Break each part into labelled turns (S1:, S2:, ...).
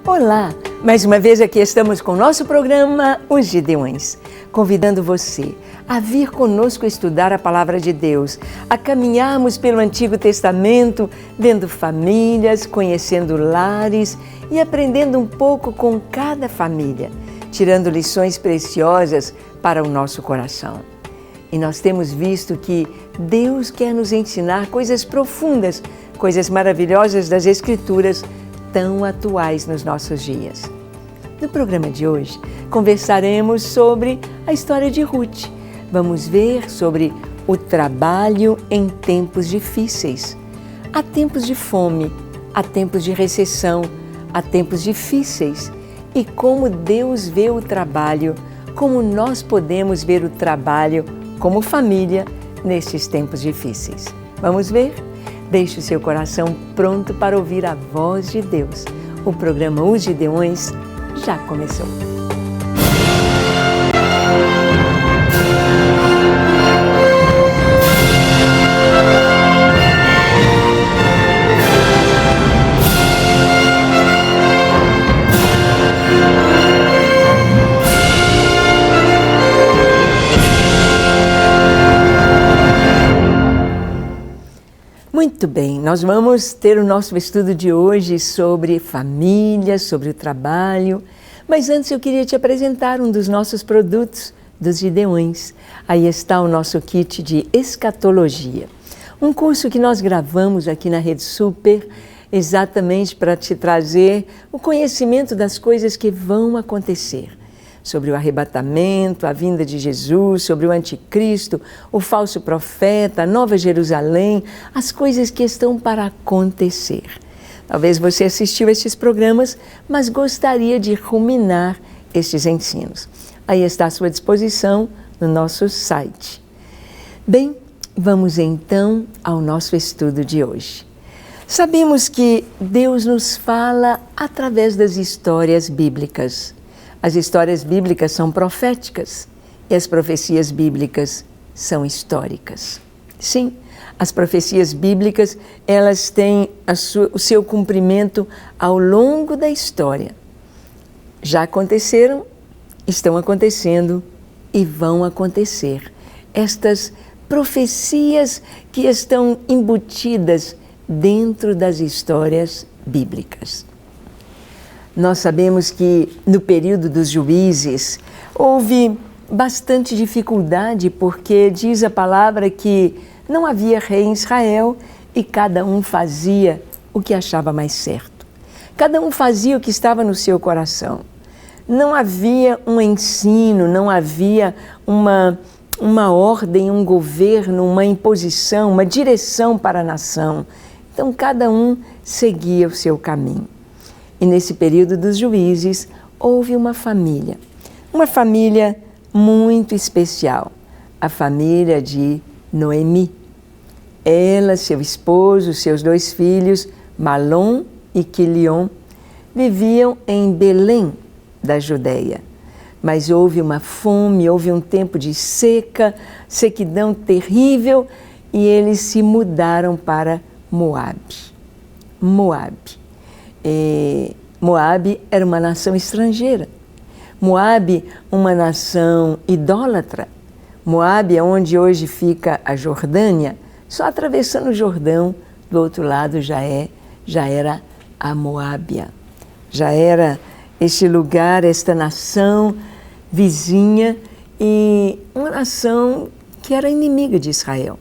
S1: Olá! Mais uma vez aqui estamos com o nosso programa Os Gideões, convidando você a vir conosco estudar a Palavra de Deus, a caminharmos pelo Antigo Testamento, vendo famílias, conhecendo lares e aprendendo um pouco com cada família, tirando lições preciosas para o nosso coração. E nós temos visto que Deus quer nos ensinar coisas profundas, coisas maravilhosas das Escrituras, tão atuais nos nossos dias. No programa de hoje, conversaremos sobre a história de Ruth. Vamos ver sobre o trabalho em tempos difíceis. Há tempos de fome, há tempos de recessão, há tempos difíceis. E como Deus vê o trabalho, como nós podemos ver o trabalho como família nesses tempos difíceis. Vamos ver? Deixe o seu coração pronto para ouvir a voz de Deus. O programa Os Gideões já começou. Muito bem, nós vamos ter o nosso estudo de hoje sobre família, sobre o trabalho, mas antes eu queria te apresentar um dos nossos produtos dos Gideões. Aí está o nosso kit de escatologia, um curso que nós gravamos aqui na Rede Super, exatamente para te trazer o conhecimento das coisas que vão acontecer. Sobre o arrebatamento, a vinda de Jesus, sobre o anticristo, o falso profeta, a Nova Jerusalém, as coisas que estão para acontecer. Talvez você assistiu estes programas, mas gostaria de ruminar estes ensinos. Aí está à sua disposição no nosso site. Bem, vamos então ao nosso estudo de hoje. Sabemos que Deus nos fala através das histórias bíblicas. As histórias bíblicas são proféticas e as profecias bíblicas são históricas. Sim, as profecias bíblicas, elas têm o seu cumprimento ao longo da história. Já aconteceram, estão acontecendo e vão acontecer. Estas profecias que estão embutidas dentro das histórias bíblicas. Nós sabemos que no período dos juízes houve bastante dificuldade porque diz a palavra que não havia rei em Israel e cada um fazia o que achava mais certo. Cada um fazia o que estava no seu coração. Não havia um ensino, não havia uma ordem, um governo, uma imposição, uma direção para a nação. Então cada um seguia o seu caminho. E nesse período dos juízes, houve uma família muito especial, a família de Noemi. Ela, seu esposo, seus 2 filhos, Malom e Quilion, viviam em Belém, da Judeia. Mas houve uma fome, houve um tempo de sequidão terrível, e eles se mudaram para Moabe. Moabe era uma nação estrangeira. Moabe, uma nação idólatra. Moabe é onde hoje fica a Jordânia. Só atravessando o Jordão, do outro lado já era a Moábia. Já era este lugar, esta nação vizinha e uma nação que era inimiga de Israel.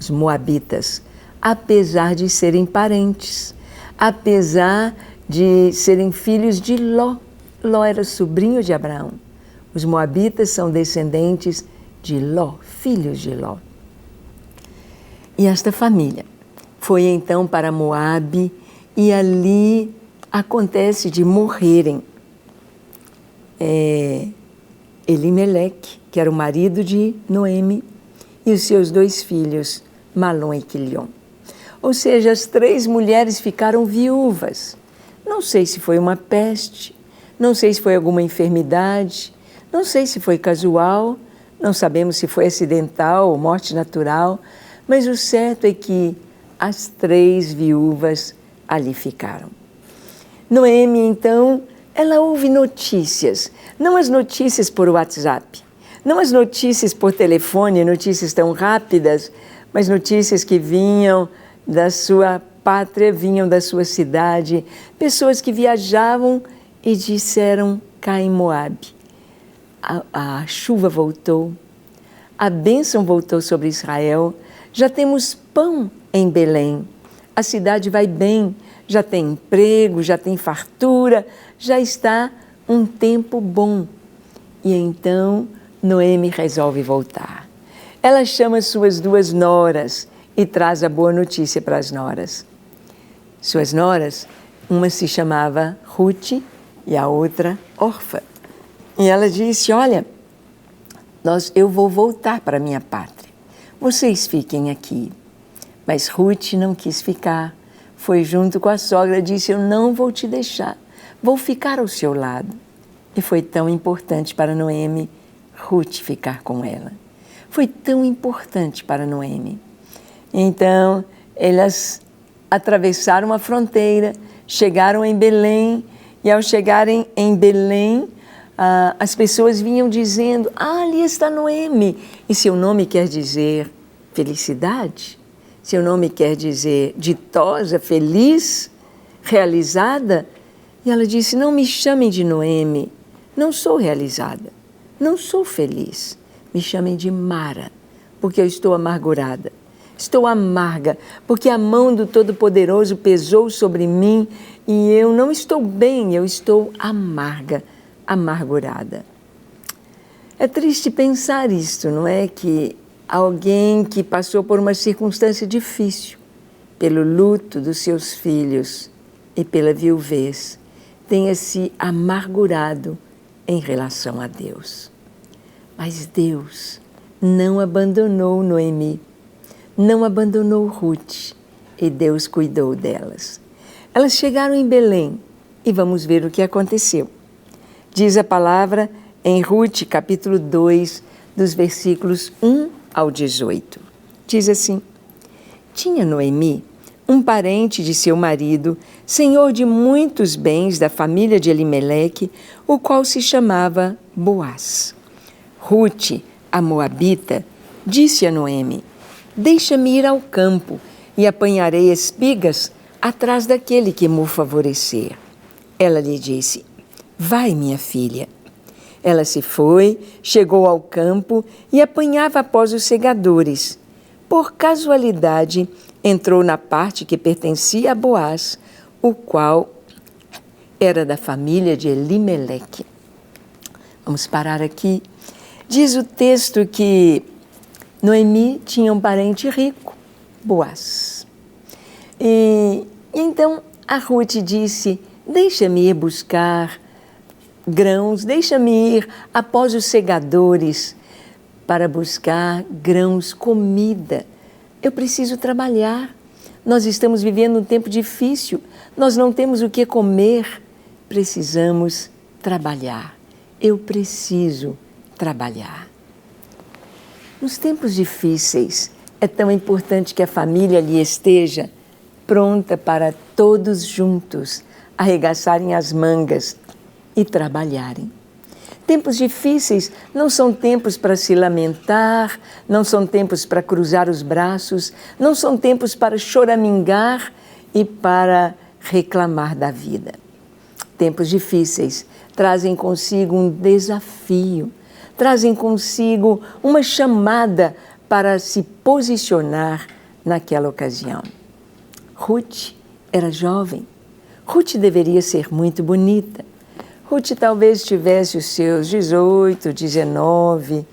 S1: Os moabitas, apesar de serem parentes, apesar de serem filhos de Ló. Ló era sobrinho de Abraão. Os moabitas são descendentes de Ló, filhos de Ló. E esta família foi então para Moabe e ali acontece de morrerem Elimeleque, que era o marido de Noemi, e os seus 2 filhos, Malom e Quilion. Ou seja, as 3 mulheres ficaram viúvas. Não sei se foi uma peste, não sei se foi alguma enfermidade, não sei se foi casual, não sabemos se foi acidental ou morte natural, mas o certo é que as 3 viúvas ali ficaram. Noemi, então, ela ouve notícias, não as notícias por WhatsApp, não as notícias por telefone, notícias tão rápidas, mas notícias que vinham da sua pátria, vinham da sua cidade, pessoas que viajavam e disseram: cá em Moabe, a chuva voltou, a bênção voltou sobre Israel, já temos pão em Belém, a cidade vai bem, já tem emprego, já tem fartura, já está um tempo bom. E então Noemi resolve voltar. Ela chama suas 2 noras e traz a boa notícia para as noras. Suas noras, uma se chamava Ruth e a outra Orfa. E ela disse: olha, eu vou voltar para a minha pátria, vocês fiquem aqui. Mas Ruth não quis ficar, foi junto com a sogra e disse: eu não vou te deixar, vou ficar ao seu lado. E foi tão importante para Noemi Ruth ficar com ela. Foi tão importante para Noemi. Então, elas atravessaram a fronteira, chegaram em Belém, e ao chegarem em Belém, as pessoas vinham dizendo: ali está Noemi. E seu nome quer dizer felicidade, seu nome quer dizer ditosa, feliz, realizada. E ela disse: não me chamem de Noemi, não sou realizada, não sou feliz. Me chamem de Mara, porque eu estou amargurada. Estou amarga, porque a mão do Todo-Poderoso pesou sobre mim e eu não estou bem, eu estou amarga, amargurada. É triste pensar isto, não é? Que alguém que passou por uma circunstância difícil, pelo luto dos seus filhos e pela viuvez, tenha se amargurado em relação a Deus. Mas Deus não abandonou Noemi, não abandonou Ruth, e Deus cuidou delas. Elas chegaram em Belém e vamos ver o que aconteceu. Diz a palavra em Ruth, capítulo 2, dos versículos 1 ao 18. Diz assim: tinha Noemi um parente de seu marido, senhor de muitos bens da família de Elimeleque, o qual se chamava Boaz. Ruth, a moabita, disse a Noemi: deixa-me ir ao campo e apanharei espigas atrás daquele que me favorecer. Ela lhe disse: vai, minha filha. Ela se foi, chegou ao campo e apanhava após os segadores. Por casualidade, entrou na parte que pertencia a Boaz, o qual era da família de Elimeleque. Vamos parar aqui. Diz o texto que Noemi tinha um parente rico, Boaz. E então a Ruth disse: deixa-me ir buscar grãos, deixa-me ir após os segadores para buscar grãos, comida. Eu preciso trabalhar. Nós estamos vivendo um tempo difícil, nós não temos o que comer, precisamos trabalhar. Eu preciso trabalhar. Nos tempos difíceis, é tão importante que a família ali esteja pronta para todos juntos arregaçarem as mangas e trabalharem. Tempos difíceis não são tempos para se lamentar, não são tempos para cruzar os braços, não são tempos para choramingar e para reclamar da vida. Tempos difíceis trazem consigo um desafio, trazem consigo uma chamada para se posicionar naquela ocasião. Ruth era jovem, Ruth deveria ser muito bonita. Ruth talvez tivesse os seus 18, 19,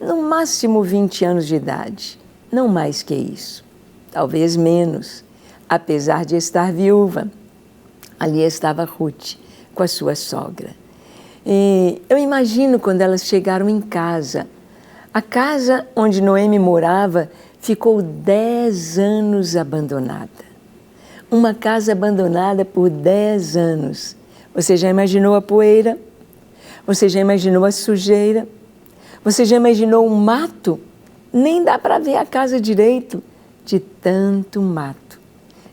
S1: no máximo 20 anos de idade, não mais que isso, talvez menos, apesar de estar viúva. Ali estava Ruth com a sua sogra. E eu imagino quando elas chegaram em casa. A casa onde Noemi morava ficou 10 anos abandonada. Uma casa abandonada por 10 anos. Você já imaginou a poeira? Você já imaginou a sujeira? Você já imaginou o mato? Nem dá para ver a casa direito, de tanto mato,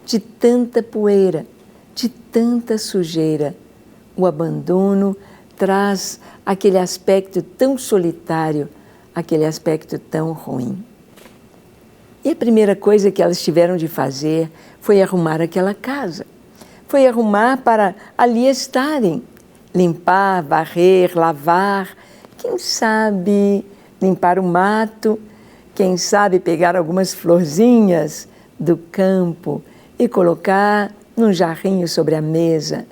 S1: de tanta poeira, de tanta sujeira. O abandono traz aquele aspecto tão solitário, aquele aspecto tão ruim. E a primeira coisa que elas tiveram de fazer foi arrumar aquela casa. Foi arrumar para ali estarem, limpar, varrer, lavar, quem sabe limpar o mato, quem sabe pegar algumas florzinhas do campo e colocar num jarrinho sobre a mesa.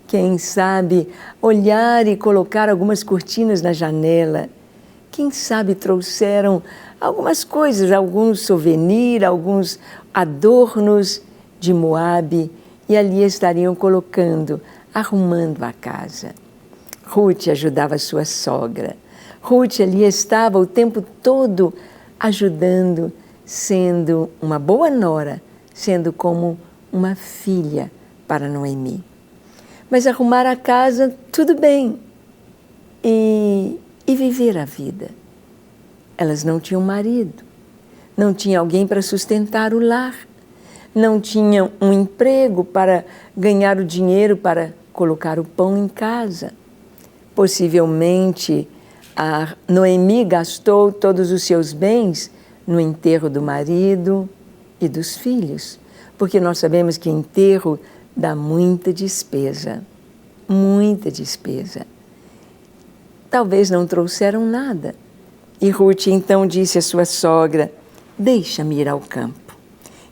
S1: Quem sabe olhar e colocar algumas cortinas na janela. Quem sabe trouxeram algumas coisas, alguns souvenirs, alguns adornos de Moabe e ali estariam colocando, arrumando a casa. Ruth ajudava a sua sogra. Ruth ali estava o tempo todo ajudando, sendo uma boa nora, sendo como uma filha para Noemi. Mas arrumar a casa, tudo bem. E viver a vida. Elas não tinham marido, não tinha alguém para sustentar o lar, não tinham um emprego para ganhar o dinheiro para colocar o pão em casa. Possivelmente, a Noemi gastou todos os seus bens no enterro do marido e dos filhos, porque nós sabemos que enterro dá muita despesa, muita despesa. Talvez não trouxeram nada. E Ruth então disse à sua sogra: deixa-me ir ao campo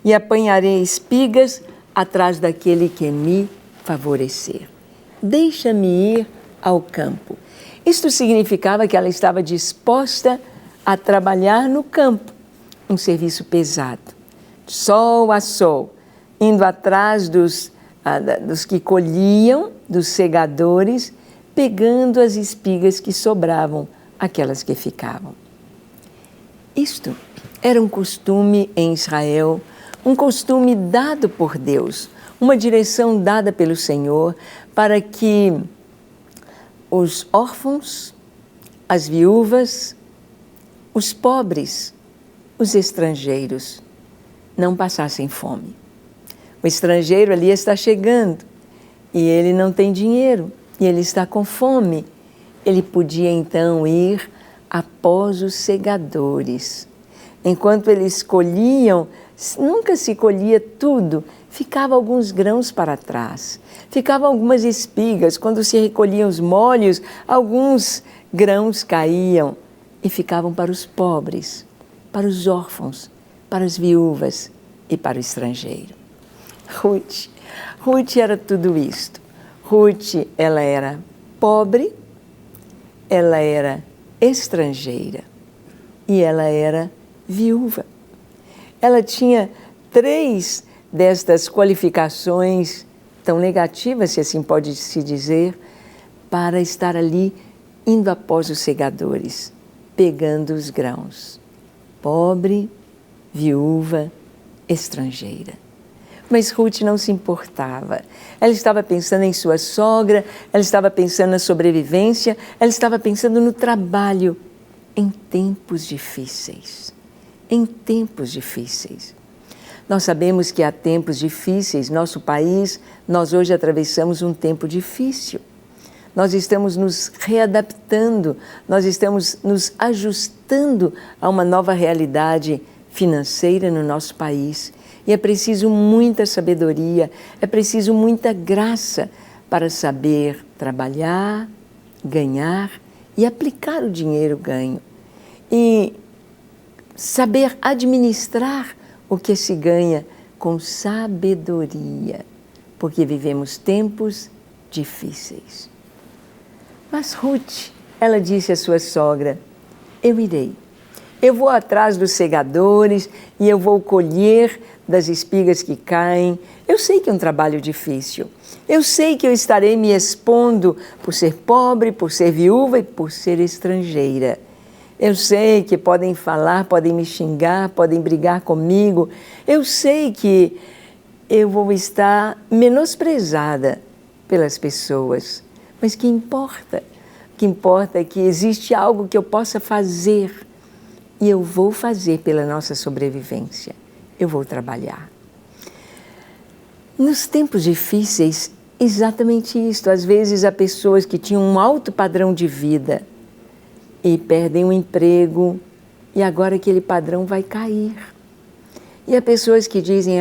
S1: e apanharei espigas atrás daquele que me favorecer. Deixa-me ir ao campo. Isto significava que ela estava disposta a trabalhar no campo, um serviço pesado, sol a sol, indo atrás dos que colhiam, dos segadores, pegando as espigas que sobravam, aquelas que ficavam. Isto era um costume em Israel, um costume dado por Deus, uma direção dada pelo Senhor para que os órfãos, as viúvas, os pobres, os estrangeiros não passassem fome. O estrangeiro ali está chegando e ele não tem dinheiro e ele está com fome. Ele podia então ir após os segadores. Enquanto eles colhiam, nunca se colhia tudo, ficava alguns grãos para trás, ficavam algumas espigas. Quando se recolhiam os molhos, alguns grãos caíam e ficavam para os pobres, para os órfãos, para as viúvas e para o estrangeiro. Ruth era tudo isto. Ruth, ela era pobre, ela era estrangeira e ela era viúva. Ela tinha 3 destas qualificações tão negativas, se assim pode se dizer, para estar ali indo após os segadores, pegando os grãos. Pobre, viúva, estrangeira. Mas Ruth não se importava. Ela estava pensando em sua sogra, ela estava pensando na sobrevivência, ela estava pensando no trabalho em tempos difíceis. Em tempos difíceis. Nós sabemos que há tempos difíceis. Nosso país, nós hoje atravessamos um tempo difícil. Nós estamos nos readaptando, nós estamos nos ajustando a uma nova realidade financeira no nosso país. E é preciso muita sabedoria, é preciso muita graça para saber trabalhar, ganhar e aplicar o dinheiro ganho. E saber administrar o que se ganha com sabedoria, porque vivemos tempos difíceis. Mas Ruth, ela disse à sua sogra: eu irei. Eu vou atrás dos segadores e eu vou colher das espigas que caem. Eu sei que é um trabalho difícil. Eu sei que eu estarei me expondo por ser pobre, por ser viúva e por ser estrangeira. Eu sei que podem falar, podem me xingar, podem brigar comigo. Eu sei que eu vou estar menosprezada pelas pessoas. Mas o que importa? O que importa é que existe algo que eu possa fazer. E eu vou fazer pela nossa sobrevivência. Eu vou trabalhar. Nos tempos difíceis, exatamente isso. Às vezes há pessoas que tinham um alto padrão de vida e perdem o emprego e agora aquele padrão vai cair. E há pessoas que dizem,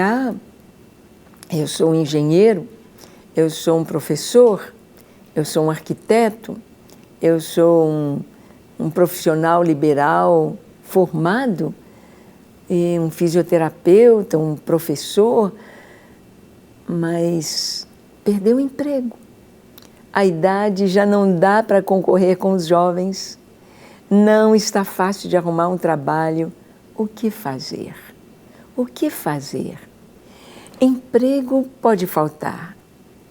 S1: eu sou um engenheiro, eu sou um professor, eu sou um arquiteto, eu sou um profissional liberal formado, um fisioterapeuta, um professor, mas perdeu o emprego. A idade já não dá para concorrer com os jovens, não está fácil de arrumar um trabalho. O que fazer? O que fazer? Emprego pode faltar,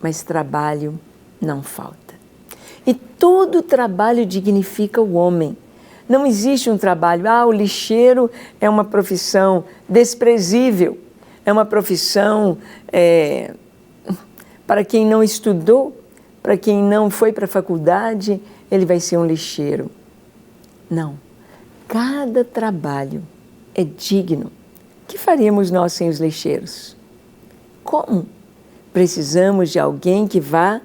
S1: mas trabalho não falta. E todo trabalho dignifica o homem. Não existe um trabalho, o lixeiro é uma profissão desprezível, é uma profissão para quem não estudou, para quem não foi para a faculdade, ele vai ser um lixeiro. Não, cada trabalho é digno. O que faríamos nós sem os lixeiros? Como? Precisamos de alguém que vá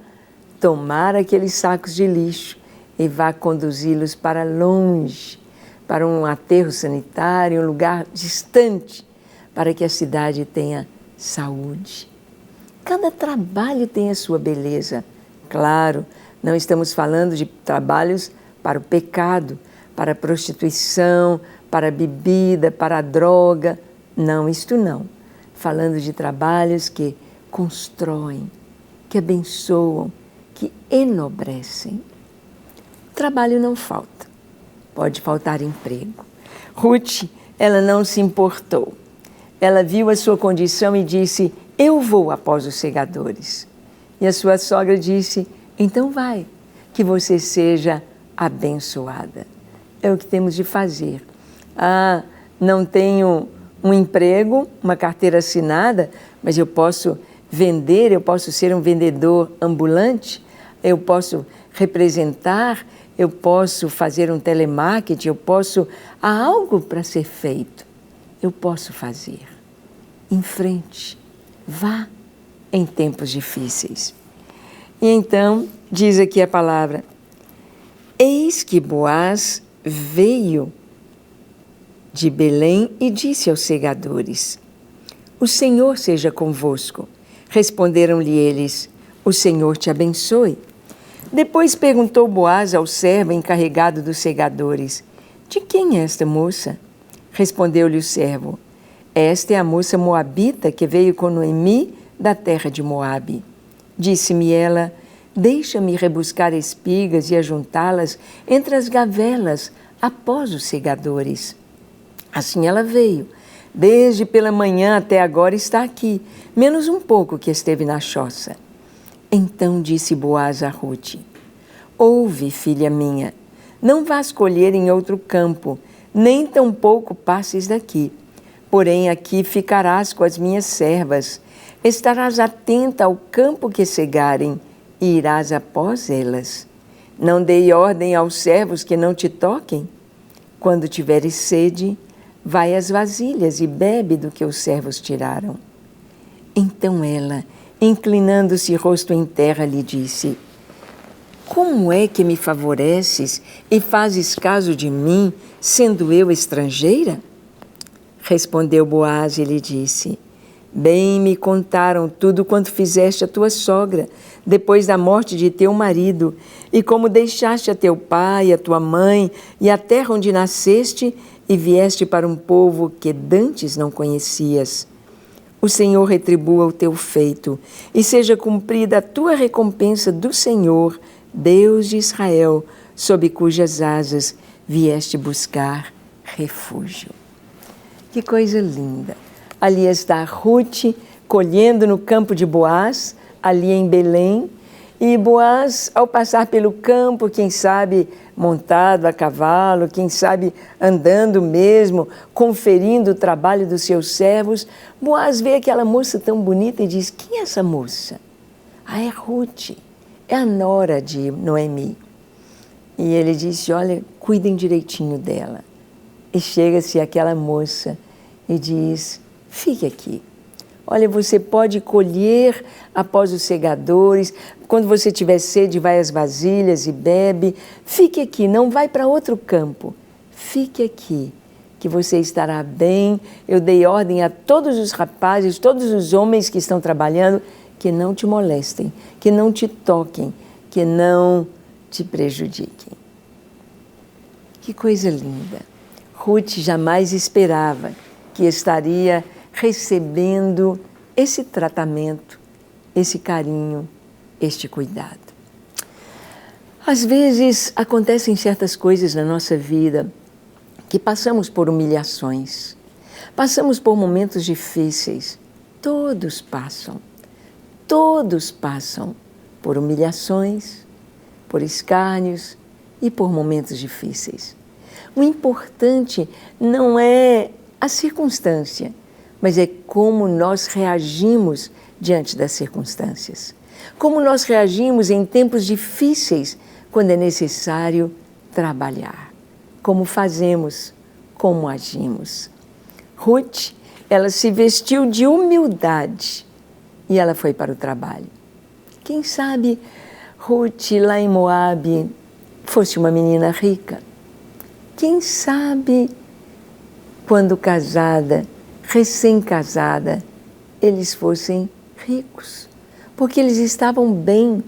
S1: tomar aqueles sacos de lixo e vá conduzi-los para longe, para um aterro sanitário, um lugar distante, para que a cidade tenha saúde. Cada trabalho tem a sua beleza. Claro, não estamos falando de trabalhos para o pecado, para a prostituição, para a bebida, para a droga. Não, isto não. Falando de trabalhos que constroem, que abençoam, que enobrecem. Trabalho não falta, pode faltar emprego. Ruth, ela não se importou. Ela viu a sua condição e disse, eu vou após os segadores. E a sua sogra disse, então vai, que você seja abençoada. É o que temos de fazer. Não tenho um emprego, uma carteira assinada, mas eu posso vender, eu posso ser um vendedor ambulante, eu posso representar, eu posso fazer um telemarketing, há algo para ser feito. Eu posso fazer. Em frente, vá em tempos difíceis. E então, diz aqui a palavra, eis que Boaz veio de Belém e disse aos segadores, o Senhor seja convosco. Responderam-lhe eles, o Senhor te abençoe. Depois perguntou Boaz ao servo encarregado dos segadores, de quem é esta moça? Respondeu-lhe o servo, esta é a moça moabita que veio com Noemi da terra de Moabe. Disse-me ela, deixa-me rebuscar espigas e ajuntá-las entre as gavelas após os segadores. Assim ela veio, desde pela manhã até agora está aqui, menos um pouco que esteve na choça. Então disse Boaz a Ruth, ouve, filha minha, não vás colher em outro campo, nem tampouco passes daqui. Porém aqui ficarás com as minhas servas, estarás atenta ao campo que cegarem e irás após elas. Não dei ordem aos servos que não te toquem? Quando tiveres sede, vai às vasilhas e bebe do que os servos tiraram. Então ela, inclinando-se rosto em terra, lhe disse, como é que me favoreces e fazes caso de mim, sendo eu estrangeira? Respondeu Boaz e lhe disse, bem me contaram tudo quanto fizeste a tua sogra, depois da morte de teu marido, e como deixaste a teu pai, a tua mãe, e a terra onde nasceste, e vieste para um povo que dantes não conhecias. O Senhor retribua o teu feito, e seja cumprida a tua recompensa do Senhor, Deus de Israel, sob cujas asas vieste buscar refúgio. Que coisa linda! Ali está Ruth colhendo no campo de Boaz, ali em Belém, e Boaz, ao passar pelo campo, quem sabe montado a cavalo, quem sabe andando mesmo, conferindo o trabalho dos seus servos, Boaz vê aquela moça tão bonita e diz, quem é essa moça? É Ruth, é a nora de Noemi. E ele disse, olha, cuidem direitinho dela. E chega-se aquela moça e diz, fique aqui, Olha, você pode colher após os segadores. Quando você tiver sede, vai às vasilhas e bebe. Fique aqui, não vai para outro campo. Fique aqui, que você estará bem. Eu dei ordem a todos os rapazes, todos os homens que estão trabalhando, que não te molestem, que não te toquem, que não te prejudiquem. Que coisa linda! Ruth jamais esperava que estaria recebendo esse tratamento, esse carinho, este cuidado. Às vezes acontecem certas coisas na nossa vida que passamos por humilhações, passamos por momentos difíceis. Todos passam por humilhações, por escárnios e por momentos difíceis. O importante não é a circunstância, mas é como nós reagimos diante das circunstâncias. Como nós reagimos em tempos difíceis, quando é necessário trabalhar. Como fazemos, como agimos. Ruth, ela se vestiu de humildade e ela foi para o trabalho. Quem sabe Ruth, lá em Moabe, fosse uma menina rica? Quem sabe, quando casada, recém-casada, eles fossem ricos? Porque eles estavam bem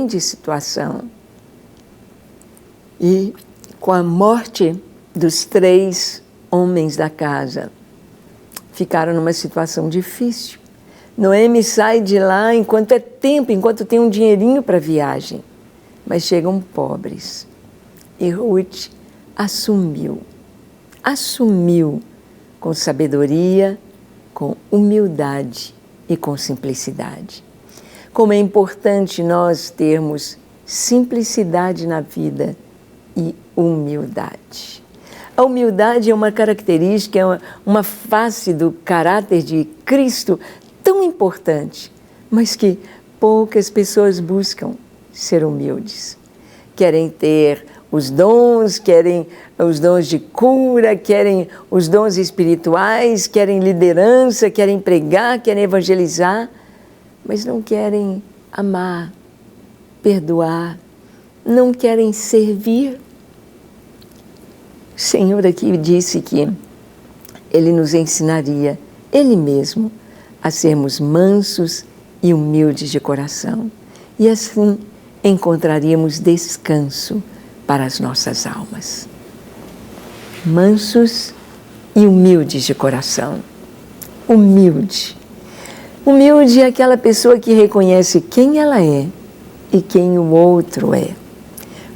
S1: de situação. E com a morte dos 3 homens da casa, ficaram numa situação difícil. Noemi sai de lá enquanto é tempo, enquanto tem um dinheirinho para a viagem. Mas chegam pobres. E Ruth assumiu com sabedoria, com humildade e com simplicidade. Como é importante nós termos simplicidade na vida e humildade. A humildade é uma característica, é uma face do caráter de Cristo tão importante, mas que poucas pessoas buscam ser humildes. Querem ter os dons, querem os dons de cura, querem os dons espirituais, querem liderança, querem pregar, querem evangelizar, mas não querem amar, perdoar, não querem servir. O Senhor aqui disse que Ele nos ensinaria, Ele mesmo, a sermos mansos e humildes de coração. E assim encontraríamos descanso para as nossas almas. Mansos e humildes de coração. Humilde. Humilde é aquela pessoa que reconhece quem ela é e quem o outro é.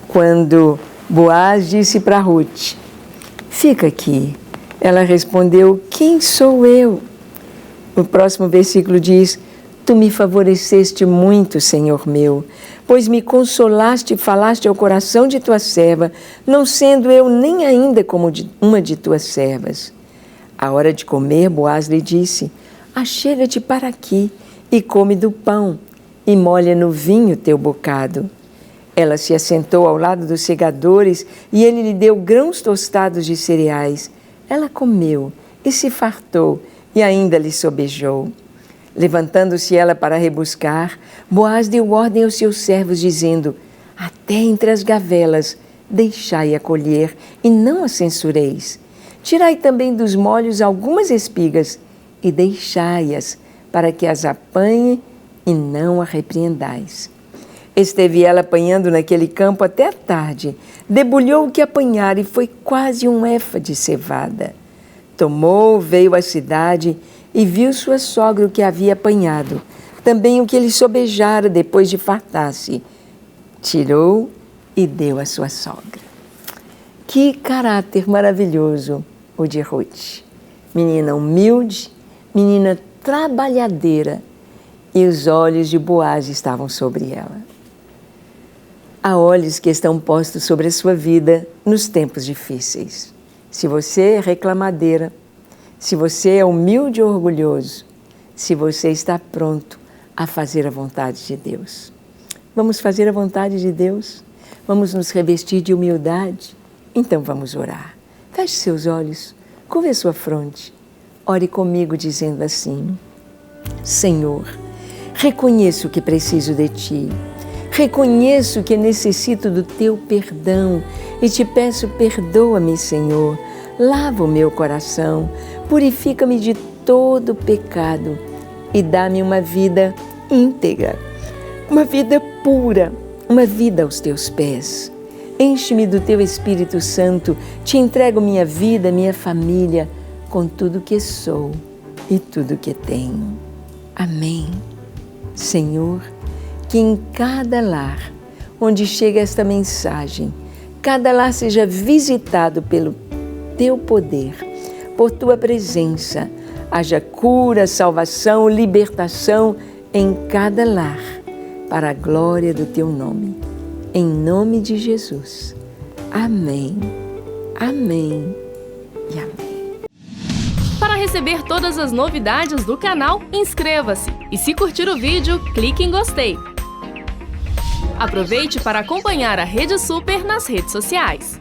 S1: Quando Boaz disse para Ruth, fica aqui, ela respondeu, quem sou eu? O próximo versículo diz, tu me favoreceste muito, Senhor meu, pois me consolaste e falaste ao coração de tua serva, não sendo eu nem ainda como uma de tuas servas. À hora de comer, Boaz lhe disse, achega-te para aqui e come do pão e molha no vinho teu bocado. Ela se assentou ao lado dos segadores e ele lhe deu grãos tostados de cereais. Ela comeu e se fartou e ainda lhe sobejou. Levantando-se ela para rebuscar, Boaz deu ordem aos seus servos, dizendo, até entre as gavelas deixai-a colher e não a censureis. Tirai também dos molhos algumas espigas e deixai-as para que as apanhe e não a repreendais. Esteve ela apanhando naquele campo até a tarde, debulhou o que apanhara e foi quase um efa de cevada. Tomou, veio à cidade e viu sua sogra o que havia apanhado, também o que ele sobejara depois de fartar-se. Tirou e deu à sua sogra. Que caráter maravilhoso o de Ruth. Menina humilde, menina trabalhadeira, e os olhos de Boaz estavam sobre ela. Há olhos que estão postos sobre a sua vida nos tempos difíceis. Se você é reclamadeira, se você é humilde e orgulhoso, se você está pronto a fazer a vontade de Deus. Vamos fazer a vontade de Deus? Vamos nos revestir de humildade? Então vamos orar. Feche seus olhos, curve a sua fronte. ore comigo dizendo assim: Senhor, reconheço que preciso de Ti. Reconheço que necessito do Teu perdão e te peço, perdoa-me, Senhor. Lava o meu coração, purifica-me de todo pecado e dá-me uma vida íntegra, uma vida pura, uma vida aos Teus pés. Enche-me do Teu Espírito Santo, te entrego minha vida, minha família, com tudo que sou e tudo que tenho. Amém. Senhor, que em cada lar onde chega esta mensagem, cada lar seja visitado pelo Teu poder, por Tua presença, haja cura, salvação, libertação em cada lar, para a glória do Teu nome. Em nome de Jesus. Amém. Amém e amém.
S2: Para receber todas as novidades do canal, inscreva-se e, se curtir o vídeo, clique em gostei. Aproveite para acompanhar a Rede Super nas redes sociais.